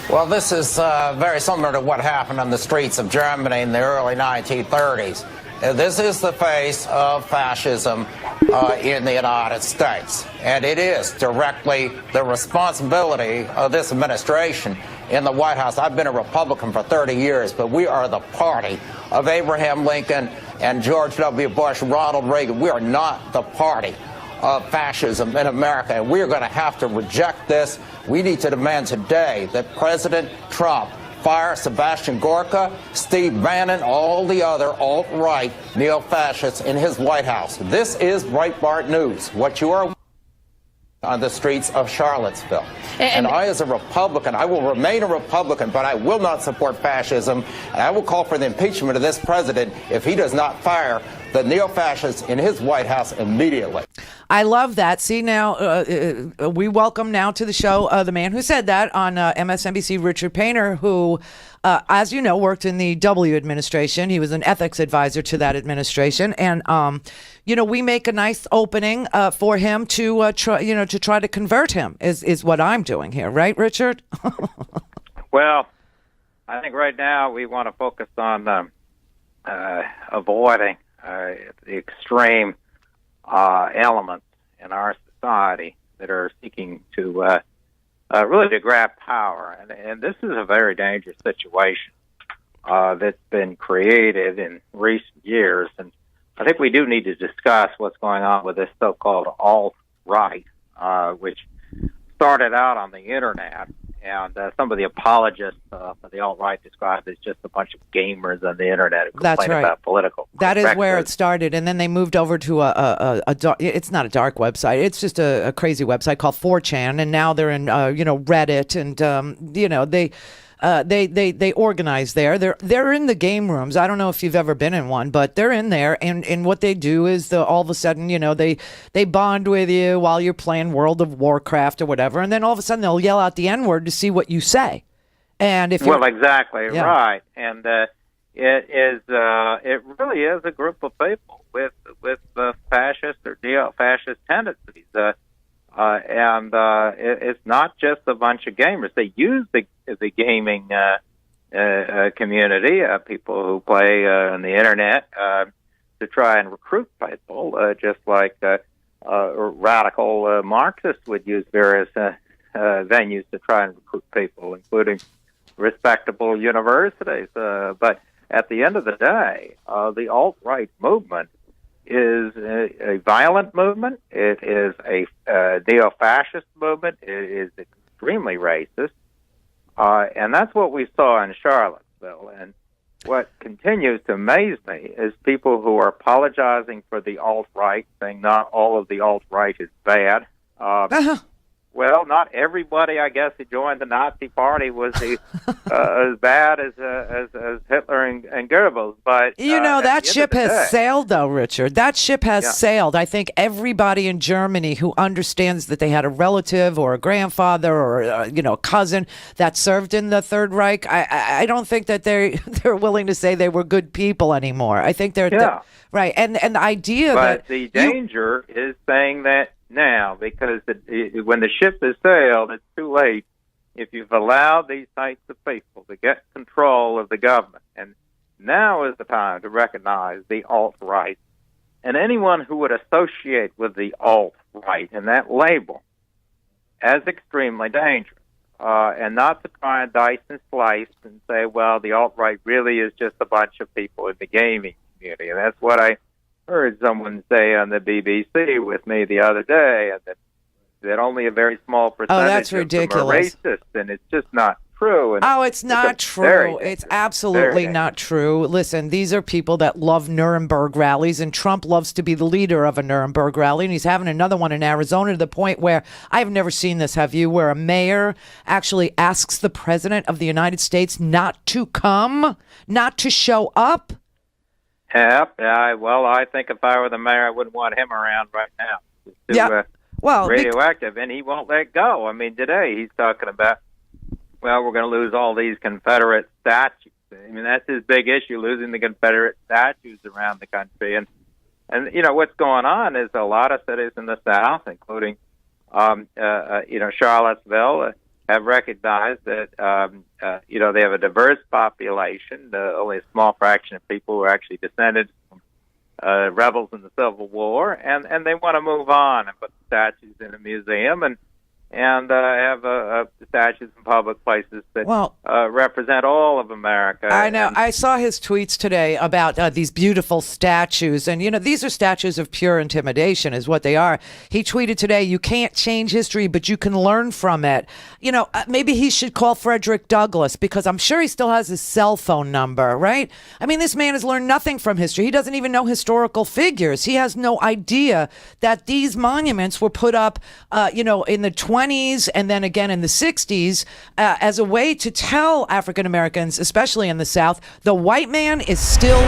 Well, this is very similar to what happened on the streets of Germany in the early 1930s. This is the face of fascism in the United States. And it is directly the responsibility of this administration in the White House. I've been a Republican for 30 years, but we are the party of Abraham Lincoln and George W. Bush, Ronald Reagan. We are not the party of fascism in America, and we are going to have to reject this. We need to demand today that President Trump fire Sebastian Gorka, Steve Bannon, all the other alt-right neo-fascists in his White House. This is Breitbart News, what you are on the streets of Charlottesville. And I, as a Republican, I will remain a Republican, but I will not support fascism, and I will call for the impeachment of this president if he does not fire the neo-fascists in his White House immediately. I love that. See, now we welcome now to the show the man who said that on MSNBC, Richard Painter, who, as you know, worked in the W administration. He was an ethics advisor to that administration. And, we make a nice opening for him to try to convert him is what I'm doing here. Right, Richard? Well, I think right now we want to focus on avoiding the extreme elements in our society that are seeking to really to grab power. And this is a very dangerous situation that's been created in recent years. And I think we do need to discuss what's going on with this so-called alt-right, which started out on the Internet. And some of the apologists for the alt-right described it as just a bunch of gamers on the Internet who complain about political That is where it started. And then they moved over to it's not a dark website. It's just a crazy website called 4chan. And now they're in, Reddit. And, they organize there. They're in the game rooms. I don't know if you've ever been in one, but they're in there. And what they do is all of a sudden, they bond with you while you're playing World of Warcraft or whatever. And then all of a sudden they'll yell out the N-word to see what you say. And if exactly right. And it really is a group of people with fascist or neo-fascist tendencies. It's not just a bunch of gamers. They use the gaming community, people who play on the Internet, to try and recruit people, just like radical Marxists would use various venues to try and recruit people, including respectable universities. But at the end of the day, the alt-right movement is a violent movement. It is a neo-fascist movement. It is extremely racist. And that's what we saw in Charlottesville. And what continues to amaze me is people who are apologizing for the alt-right, saying not all of the alt-right is bad. Well, not everybody, I guess, who joined the Nazi Party was as bad as Hitler and Goebbels. But that ship has sailed, though, Richard. That ship has sailed. I think everybody in Germany who understands that they had a relative or a grandfather or a cousin that served in the Third Reich, I don't think that they're willing to say they were good people anymore. I think they're right. And the idea but the danger is saying that now, because when the ship has sailed, it's too late if you've allowed these types of people to get control of the government. And now is the time to recognize the alt-right. And anyone who would associate with the alt-right and that label as extremely dangerous, and not to try and dice and slice and say, well, the alt-right really is just a bunch of people in the gaming community. And that's what I heard someone say on the BBC with me the other day, that only a very small percentage of them are racist, and it's just not true. And it's not true. It's absolutely not true. Listen, these are people that love Nuremberg rallies, and Trump loves to be the leader of a Nuremberg rally, and he's having another one in Arizona to the point where, I've never seen this, have you, where a mayor actually asks the president of the United States not to come, not to show up? Well, I think if I were the mayor, I wouldn't want him around right now. Radioactive, and he won't let go. I mean, today he's talking about, well, we're going to lose all these Confederate statues. I mean, that's his big issue, losing the Confederate statues around the country. And And what's going on is a lot of cities in the South, including Charlottesville, have recognized that they have a diverse population. Only a small fraction of people who are actually descended from rebels in the Civil War, and they want to move on and put statues in a museum and have statues in public places that represent all of America. I know. I saw his tweets today about these beautiful statues. And, these are statues of pure intimidation is what they are. He tweeted today, you can't change history, but you can learn from it. Maybe he should call Frederick Douglass, because I'm sure he still has his cell phone number, right? I mean, this man has learned nothing from history. He doesn't even know historical figures. He has no idea that these monuments were put up, in the 20s and then again in the 60s as a way to tell African Americans, especially in the South, the white man is still